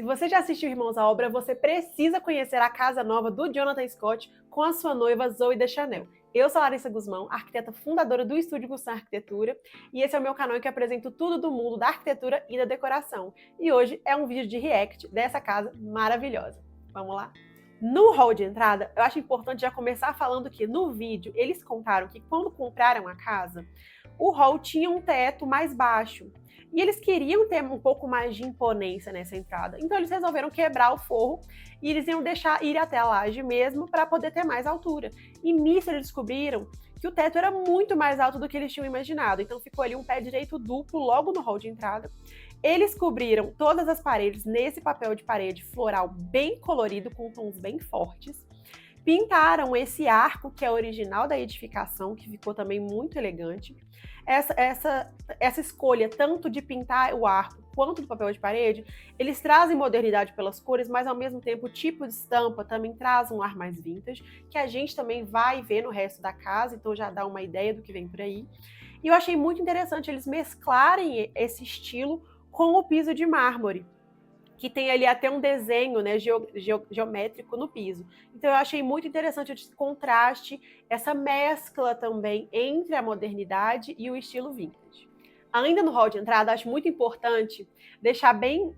Se você já assistiu Irmãos à Obra, você precisa conhecer a casa nova do Jonathan Scott com a sua noiva Zooey Deschanel. Eu sou a Larissa Guzmão, arquiteta fundadora do Estúdio Guzmão Arquitetura, e esse é o meu canal em que apresento tudo do mundo da arquitetura e da decoração. E hoje é um vídeo de react dessa casa maravilhosa. Vamos lá? No hall de entrada, eu acho importante já começar falando que no vídeo eles contaram que quando compraram a casa, o hall tinha um teto mais baixo. E eles queriam ter um pouco mais de imponência nessa entrada. Então eles resolveram quebrar o forro e eles iam deixar ir até a laje mesmo para poder ter mais altura. E nisso eles descobriram que o teto era muito mais alto do que eles tinham imaginado. Então ficou ali um pé direito duplo logo no hall de entrada. Eles cobriram todas as paredes nesse papel de parede floral bem colorido, com tons bem fortes. Pintaram esse arco, que é original da edificação, que ficou também muito elegante. Essa escolha, tanto de pintar o arco quanto do papel de parede, eles trazem modernidade pelas cores, mas ao mesmo tempo o tipo de estampa também traz um ar mais vintage, que a gente também vai ver no resto da casa, então já dá uma ideia do que vem por aí. E eu achei muito interessante eles mesclarem esse estilo com o piso de mármore, que tem ali até um desenho, né, geométrico no piso. Então eu achei muito interessante esse contraste, essa mescla também entre a modernidade e o estilo vintage. Ainda no hall de entrada, acho muito importante deixar bem...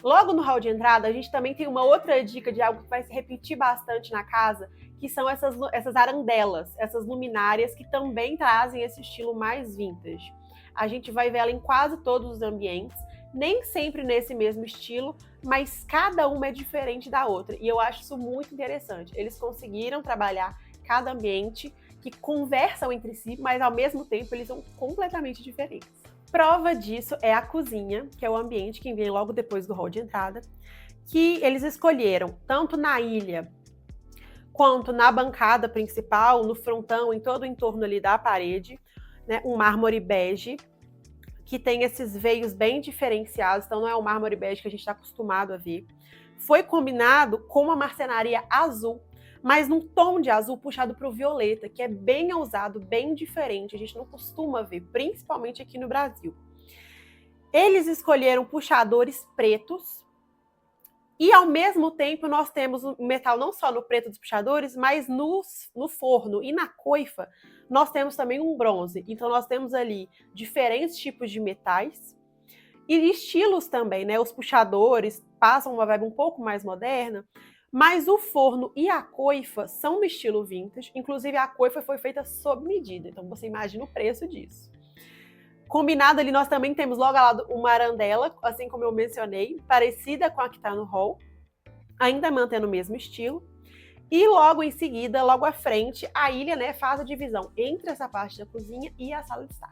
Logo no hall de entrada, a gente também tem uma outra dica de algo que vai se repetir bastante na casa, que são essas arandelas, essas luminárias que também trazem esse estilo mais vintage. A gente vai ver ela em quase todos os ambientes, nem sempre nesse mesmo estilo, mas cada uma é diferente da outra. E eu acho isso muito interessante. Eles conseguiram trabalhar cada ambiente que conversam entre si, mas ao mesmo tempo eles são completamente diferentes. Prova disso é a cozinha, que é o ambiente que vem logo depois do hall de entrada, que eles escolheram tanto na ilha quanto na bancada principal, no frontão, em todo o entorno ali da parede, né, um mármore bege, que tem esses veios bem diferenciados, então não é o mármore bege que a gente está acostumado a ver. Foi combinado com uma marcenaria azul, mas num tom de azul puxado para o violeta, que é bem ousado, bem diferente, a gente não costuma ver, principalmente aqui no Brasil. Eles escolheram puxadores pretos, e ao mesmo tempo nós temos o metal não só no preto dos puxadores, mas no forno e na coifa nós temos também um bronze. Então nós temos ali diferentes tipos de metais e estilos também, né? Os puxadores passam uma vibe um pouco mais moderna, mas o forno e a coifa são no estilo vintage. Inclusive a coifa foi feita sob medida, então você imagina o preço disso. Combinado ali, nós também temos logo ao lado uma arandela, assim como eu mencionei, parecida com a que está no hall, ainda mantendo o mesmo estilo. E logo em seguida, logo à frente, a ilha, né, faz a divisão entre essa parte da cozinha e a sala de estar.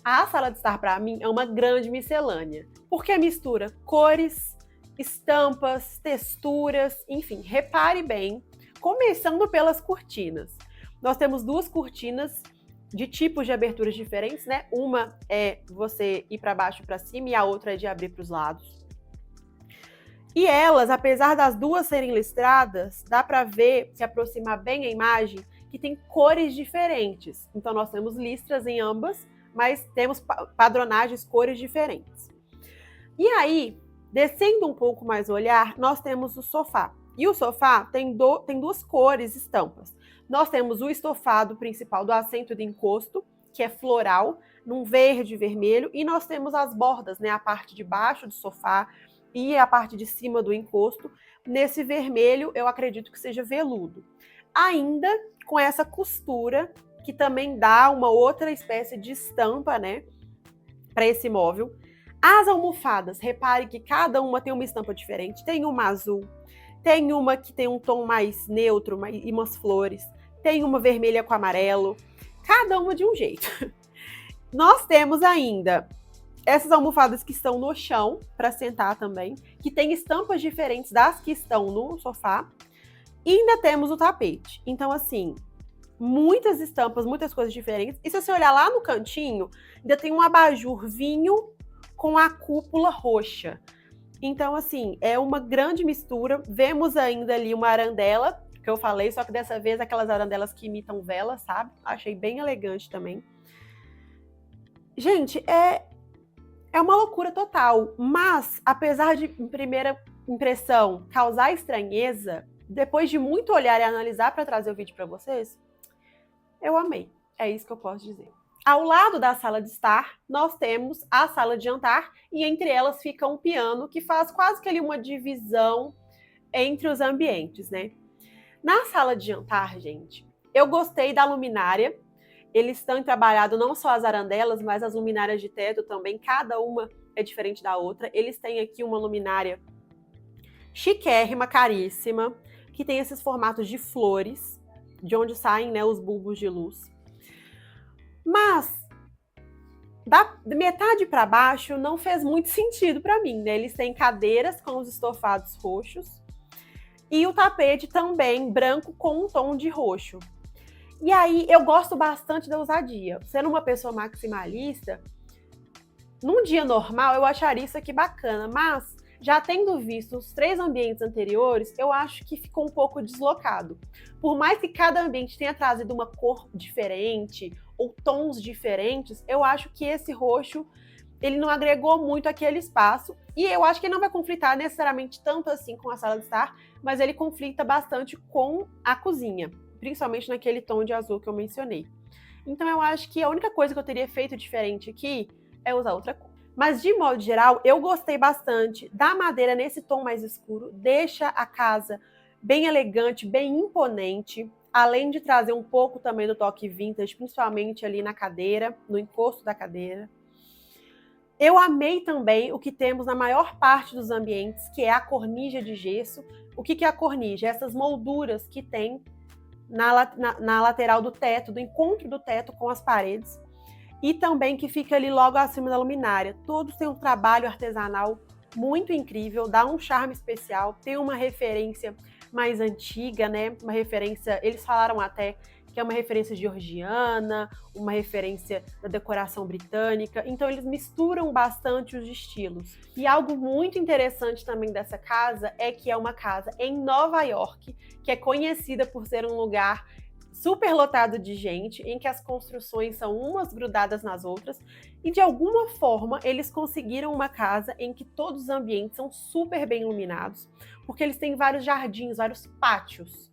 A sala de estar, para mim, é uma grande miscelânea, porque mistura cores, estampas, texturas, enfim, repare bem, começando pelas cortinas. Nós temos duas cortinas de tipos de aberturas diferentes, né? Uma é você ir para baixo e para cima e a outra é de abrir para os lados. E elas, apesar das duas serem listradas, dá para ver, se aproximar bem a imagem, que tem cores diferentes. Então nós temos listras em ambas, mas temos padronagens, cores diferentes. E aí, descendo um pouco mais o olhar, nós temos o sofá. E o sofá tem duas cores, estampas. Nós temos o estofado principal do assento de encosto, que é floral, num verde e vermelho, e nós temos as bordas, né, a parte de baixo do sofá e a parte de cima do encosto, nesse vermelho, eu acredito que seja veludo. Ainda com essa costura, que também dá uma outra espécie de estampa, né, para esse móvel. As almofadas, repare que cada uma tem uma estampa diferente. Tem uma azul, tem uma que tem um tom mais neutro e umas flores, tem uma vermelha com amarelo, cada uma de um jeito. Nós temos ainda essas almofadas que estão no chão, para sentar também, que tem estampas diferentes das que estão no sofá, e ainda temos o tapete. Então, assim, muitas estampas, muitas coisas diferentes. E se você olhar lá no cantinho, ainda tem um abajur vinho com a cúpula roxa. Então, assim, é uma grande mistura. Vemos ainda ali uma arandela, que eu falei, só que dessa vez aquelas arandelas que imitam vela, sabe? Achei bem elegante também. Gente, é uma loucura total. Mas, apesar de, em primeira impressão causar estranheza, depois de muito olhar e analisar para trazer o vídeo para vocês, eu amei. É isso que eu posso dizer. Ao lado da sala de estar, nós temos a sala de jantar e entre elas fica um piano que faz quase que ali uma divisão entre os ambientes, né? Na sala de jantar, gente, eu gostei da luminária. Eles estão trabalhado não só as arandelas, mas as luminárias de teto também. Cada uma é diferente da outra. Eles têm aqui uma luminária chiquérrima, caríssima, que tem esses formatos de flores, de onde saem, né, os bulbos de luz. Mas da metade para baixo não fez muito sentido para mim, né? Eles têm cadeiras com os estofados roxos e o tapete também branco com um tom de roxo. E aí eu gosto bastante da ousadia. Sendo uma pessoa maximalista, num dia normal eu acharia isso aqui bacana, mas já tendo visto os 3 ambientes anteriores, eu acho que ficou um pouco deslocado. Por mais que cada ambiente tenha trazido uma cor diferente ou tons diferentes, eu acho que esse roxo ele não agregou muito àquele espaço. E eu acho que ele não vai conflitar necessariamente tanto assim com a sala de estar, mas ele conflita bastante com a cozinha, principalmente naquele tom de azul que eu mencionei. Então eu acho que a única coisa que eu teria feito diferente aqui é usar outra cor. Mas, de modo geral, eu gostei bastante da madeira nesse tom mais escuro. Deixa a casa bem elegante, bem imponente. Além de trazer um pouco também do toque vintage, principalmente ali na cadeira, no encosto da cadeira. Eu amei também o que temos na maior parte dos ambientes, que é a cornija de gesso. O que é a cornija? Essas molduras que tem na lateral do teto, do encontro do teto com as paredes. E também que fica ali logo acima da luminária. Todos têm um trabalho artesanal muito incrível, dá um charme especial, tem uma referência mais antiga, né? Uma referência, eles falaram até que é uma referência georgiana, uma referência da decoração britânica. Então eles misturam bastante os estilos. E algo muito interessante também dessa casa é que é uma casa em Nova York, que é conhecida por ser um lugar super lotado de gente, em que as construções são umas grudadas nas outras, e de alguma forma eles conseguiram uma casa em que todos os ambientes são super bem iluminados, porque eles têm vários jardins, vários pátios.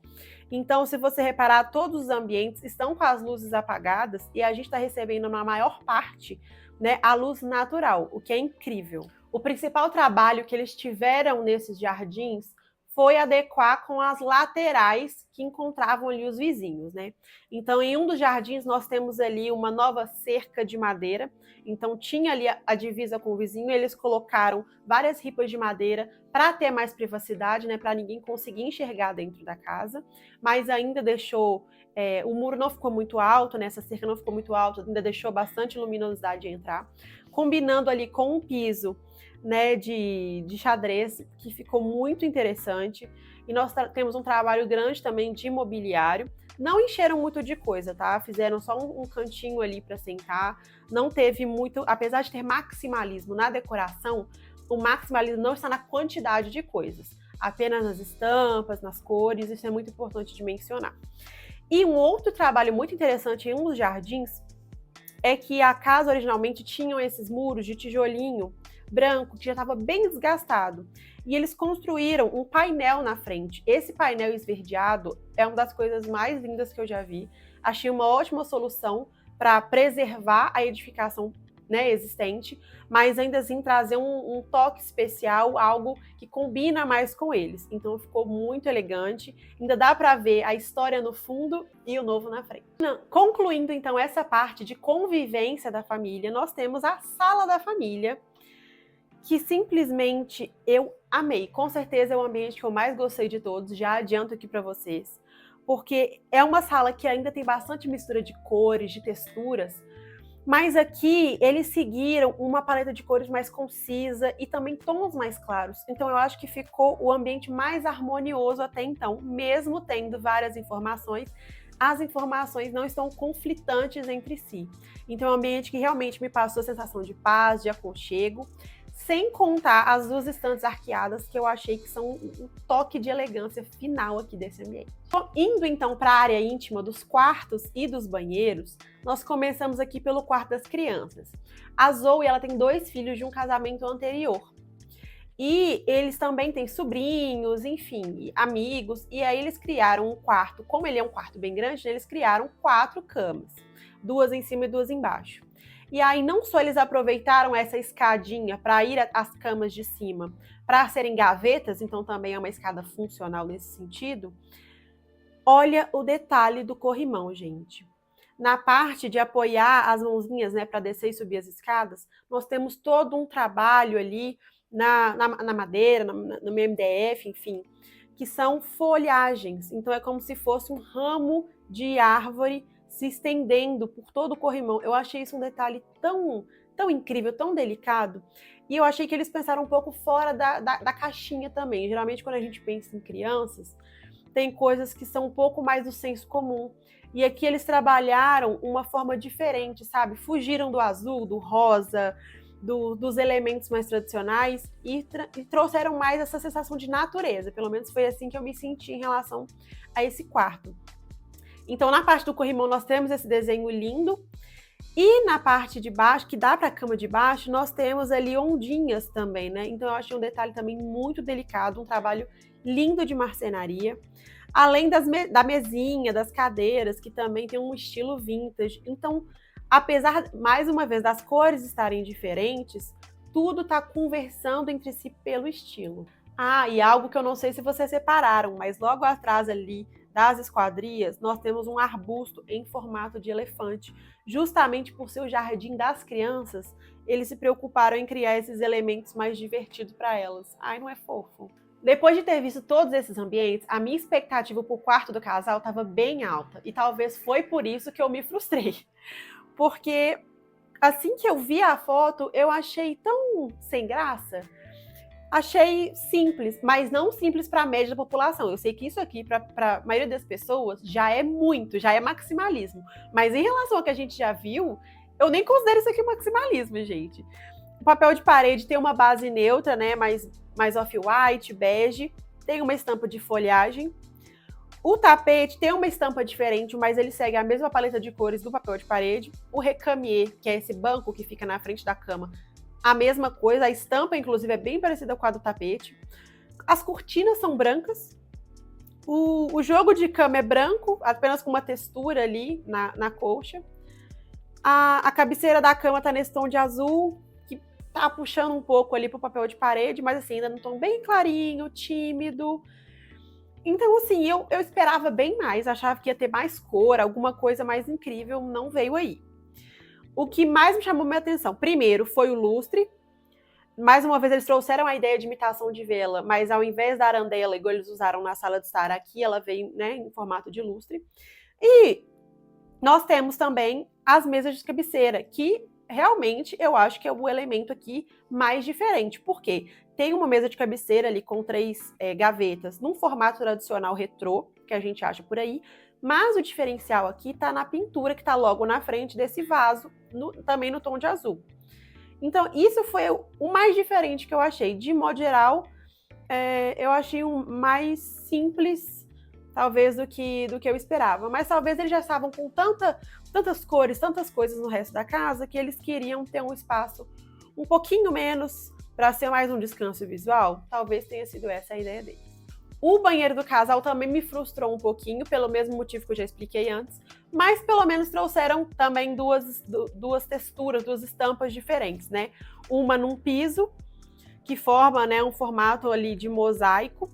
Então, se você reparar, todos os ambientes estão com as luzes apagadas e a gente está recebendo, na maior parte, né, a luz natural, o que é incrível. O principal trabalho que eles tiveram nesses jardins foi adequar com as laterais que encontravam ali os vizinhos, né? Então, em um dos jardins, nós temos ali uma nova cerca de madeira. Então, tinha ali a divisa com o vizinho, eles colocaram várias ripas de madeira para ter mais privacidade, né? Para ninguém conseguir enxergar dentro da casa, mas ainda deixou... o muro não ficou muito alto, né? Essa cerca não ficou muito alta, ainda deixou bastante luminosidade entrar, combinando ali com um piso, né, de xadrez, que ficou muito interessante. E nós temos um trabalho grande também de mobiliário. Não encheram muito de coisa, tá? Fizeram só um cantinho ali para sentar. Não teve muito, apesar de ter maximalismo na decoração, o maximalismo não está na quantidade de coisas, apenas nas estampas, nas cores. Isso é muito importante de mencionar. E um outro trabalho muito interessante em um dos jardins é que a casa originalmente tinha esses muros de tijolinho branco que já estava bem desgastado. E eles construíram um painel na frente. Esse painel esverdeado é uma das coisas mais lindas que eu já vi. Achei uma ótima solução para preservar a edificação, né, existente, mas ainda assim trazer um toque especial, algo que combina mais com eles. Então ficou muito elegante. Ainda dá para ver a história no fundo e o novo na frente. Concluindo então essa parte de convivência da família, nós temos a sala da família, que simplesmente eu amei. Com certeza é o ambiente que eu mais gostei de todos, já adianto aqui para vocês, porque é uma sala que ainda tem bastante mistura de cores, de texturas, mas aqui eles seguiram uma paleta de cores mais concisa e também tons mais claros. Então eu acho que ficou o ambiente mais harmonioso até então, mesmo tendo várias informações. As informações não estão conflitantes entre si. Então é um ambiente que realmente me passou a sensação de paz, de aconchego, sem contar as duas estantes arqueadas, que eu achei que são um toque de elegância final aqui desse ambiente. Indo então para a área íntima dos quartos e dos banheiros, nós começamos aqui pelo quarto das crianças. A Zoe, ela tem 2 filhos de um casamento anterior. E eles também têm sobrinhos, enfim, amigos. E aí eles criaram um quarto. Como ele é um quarto bem grande, né, eles criaram 4 camas. 2 em cima e 2 embaixo. E aí não só eles aproveitaram essa escadinha para ir às camas de cima, para serem gavetas, então também é uma escada funcional nesse sentido. Olha o detalhe do corrimão, gente. Na parte de apoiar as mãozinhas, né, para descer e subir as escadas, nós temos todo um trabalho ali na madeira, no MDF, enfim, que são folhagens. Então é como se fosse um ramo de árvore se estendendo por todo o corrimão. Eu achei isso um detalhe tão incrível, tão delicado. E eu achei que eles pensaram um pouco fora da caixinha também. Geralmente, quando a gente pensa em crianças, tem coisas que são um pouco mais do senso comum. E aqui eles trabalharam uma forma diferente, sabe? Fugiram do azul, do rosa, dos elementos mais tradicionais e trouxeram mais essa sensação de natureza. Pelo menos foi assim que eu me senti em relação a esse quarto. Então, na parte do corrimão, nós temos esse desenho lindo. E na parte de baixo, que dá para a cama de baixo, nós temos ali ondinhas também, né? Então, eu achei um detalhe também muito delicado, um trabalho lindo de marcenaria. Além da mesinha, das cadeiras, que também tem um estilo vintage. Então, apesar, mais uma vez, das cores estarem diferentes, tudo está conversando entre si pelo estilo. Ah, e algo que eu não sei se vocês separaram, mas logo atrás ali das esquadrias, nós temos um arbusto em formato de elefante. Justamente por ser o jardim das crianças, eles se preocuparam em criar esses elementos mais divertidos para elas. Ai, não é fofo? Depois de ter visto todos esses ambientes, a minha expectativa para o quarto do casal estava bem alta. E talvez foi por isso que eu me frustrei. Porque assim que eu vi a foto, eu achei tão sem graça. Achei simples, mas não simples para a média da população. Eu sei que isso aqui, para a maioria das pessoas, já é muito, já é maximalismo. Mas em relação ao que a gente já viu, eu nem considero isso aqui maximalismo, gente. O papel de parede tem uma base neutra, né, mais off-white, bege, tem uma estampa de folhagem. O tapete tem uma estampa diferente, mas ele segue a mesma paleta de cores do papel de parede. O recamier, que é esse banco que fica na frente da cama, a mesma coisa, a estampa, inclusive, é bem parecida com a do tapete. As cortinas são brancas. O jogo de cama é branco, apenas com uma textura ali na colcha. A cabeceira da cama tá nesse tom de azul, que tá puxando um pouco ali pro papel de parede, mas assim, ainda num tom bem clarinho, tímido. Então, assim, eu esperava bem mais, achava que ia ter mais cor, alguma coisa mais incrível, não veio aí. O que mais me chamou minha atenção, primeiro, foi o lustre. Mais uma vez, eles trouxeram a ideia de imitação de vela, mas ao invés da arandela, igual eles usaram na sala de estar aqui, ela veio, né, em formato de lustre. E nós temos também as mesas de cabeceira, que realmente eu acho que é o elemento aqui mais diferente. Por quê? Tem uma mesa de cabeceira ali com 3 gavetas, num formato tradicional retrô, que a gente acha por aí, mas o diferencial aqui está na pintura que está logo na frente desse vaso, também no tom de azul. Então, isso foi o mais diferente que eu achei. De modo geral, eu achei um mais simples, talvez, do que eu esperava. Mas talvez eles já estavam com tantas cores, tantas coisas no resto da casa, que eles queriam ter um espaço um pouquinho menos para ser mais um descanso visual. Talvez tenha sido essa a ideia deles. O banheiro do casal também me frustrou um pouquinho, pelo mesmo motivo que eu já expliquei antes, mas pelo menos trouxeram também duas texturas, 2 estampas diferentes, né? Uma num piso, que forma, né, um formato ali de mosaico,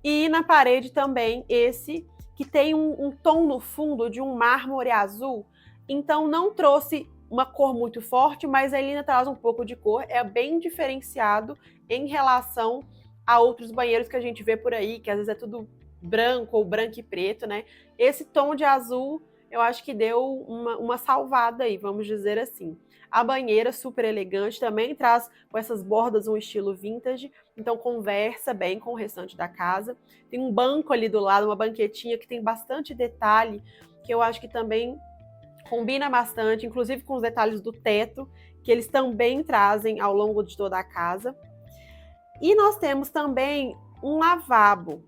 e na parede também esse, que tem um tom no fundo de um mármore azul, então não trouxe uma cor muito forte, mas ele ainda traz um pouco de cor, é bem diferenciado em relação a outros banheiros que a gente vê por aí, que às vezes é tudo branco ou branco e preto, né? Esse tom de azul, eu acho que deu uma salvada aí, vamos dizer assim. A banheira, super elegante, também traz com essas bordas um estilo vintage, então conversa bem com o restante da casa. Tem um banco ali do lado, uma banquetinha que tem bastante detalhe, que eu acho que também combina bastante, inclusive com os detalhes do teto, que eles também trazem ao longo de toda a casa. E nós temos também um lavabo,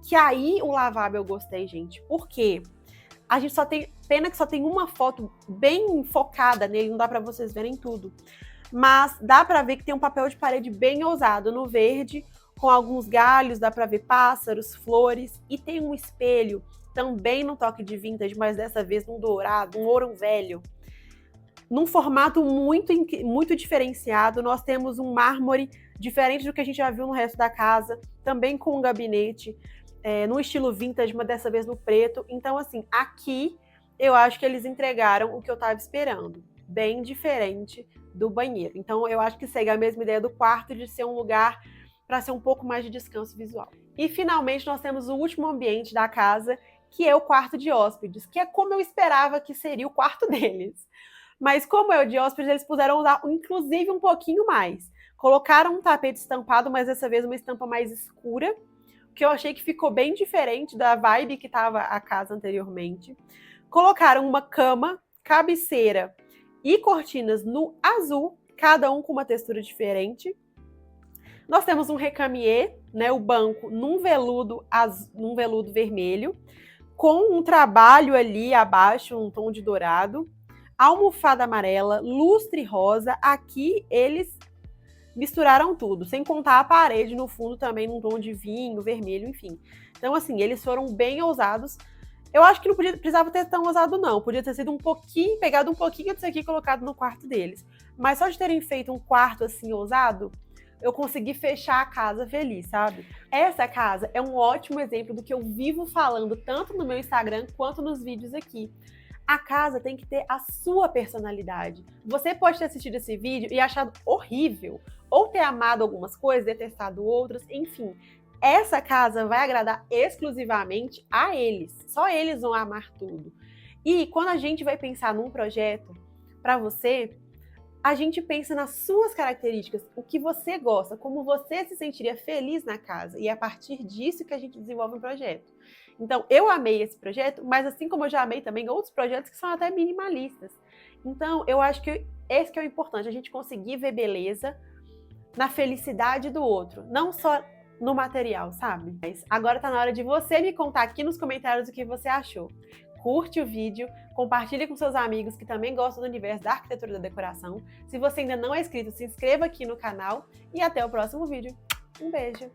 que aí o lavabo eu gostei, gente, porque a gente só tem, pena que só tem uma foto bem focada nele, não dá para vocês verem tudo. mas dá pra ver que tem um papel de parede bem ousado no verde, com alguns galhos, dá pra ver pássaros, flores, e tem um espelho também no toque de vintage, mas dessa vez num dourado, um ouro velho. Num formato muito diferenciado, nós temos um mármore diferente do que a gente já viu no resto da casa, também com um gabinete, no estilo vintage, mas dessa vez no preto. Então, assim, aqui eu acho que eles entregaram o que eu estava esperando, bem diferente do banheiro. Então, eu acho que segue a mesma ideia do quarto, de ser um lugar para ser um pouco mais de descanso visual. E, finalmente, nós temos o último ambiente da casa, que é o quarto de hóspedes, que é como eu esperava que seria o quarto deles. Mas como é o de hóspedes, eles puderam usar, inclusive, um pouquinho mais. Colocaram um tapete estampado, mas dessa vez uma estampa mais escura, que eu achei que ficou bem diferente da vibe que estava a casa anteriormente. Colocaram uma cama, cabeceira e cortinas no azul, cada um com uma textura diferente. Nós temos um recamier, né, o banco num veludo vermelho, com um trabalho ali abaixo, um tom de dourado, almofada amarela, lustre rosa. Aqui eles misturaram tudo, sem contar a parede no fundo também num tom de vinho, vermelho, enfim. Então, assim, eles foram bem ousados. Eu acho que não precisava ter tão ousado, não. Podia ter sido pegado um pouquinho disso aqui e colocado no quarto deles. Mas só de terem feito um quarto assim ousado, eu consegui fechar a casa feliz, sabe? Essa casa é um ótimo exemplo do que eu vivo falando tanto no meu Instagram quanto nos vídeos aqui. A casa tem que ter a sua personalidade. Você pode ter assistido esse vídeo e achado horrível, ou ter amado algumas coisas, detestado outras, enfim. Essa casa vai agradar exclusivamente a eles. Só eles vão amar tudo. E quando a gente vai pensar num projeto para você, a gente pensa nas suas características, o que você gosta, como você se sentiria feliz na casa. E é a partir disso que a gente desenvolve um projeto. Então, eu amei esse projeto, mas assim como eu já amei também outros projetos que são até minimalistas. Então, eu acho que esse que é o importante, a gente conseguir ver beleza na felicidade do outro, não só no material, sabe? Mas agora tá na hora de você me contar aqui nos comentários o que você achou. Curte o vídeo, compartilhe com seus amigos que também gostam do universo da arquitetura e da decoração. Se você ainda não é inscrito, se inscreva aqui no canal e até o próximo vídeo. Um beijo!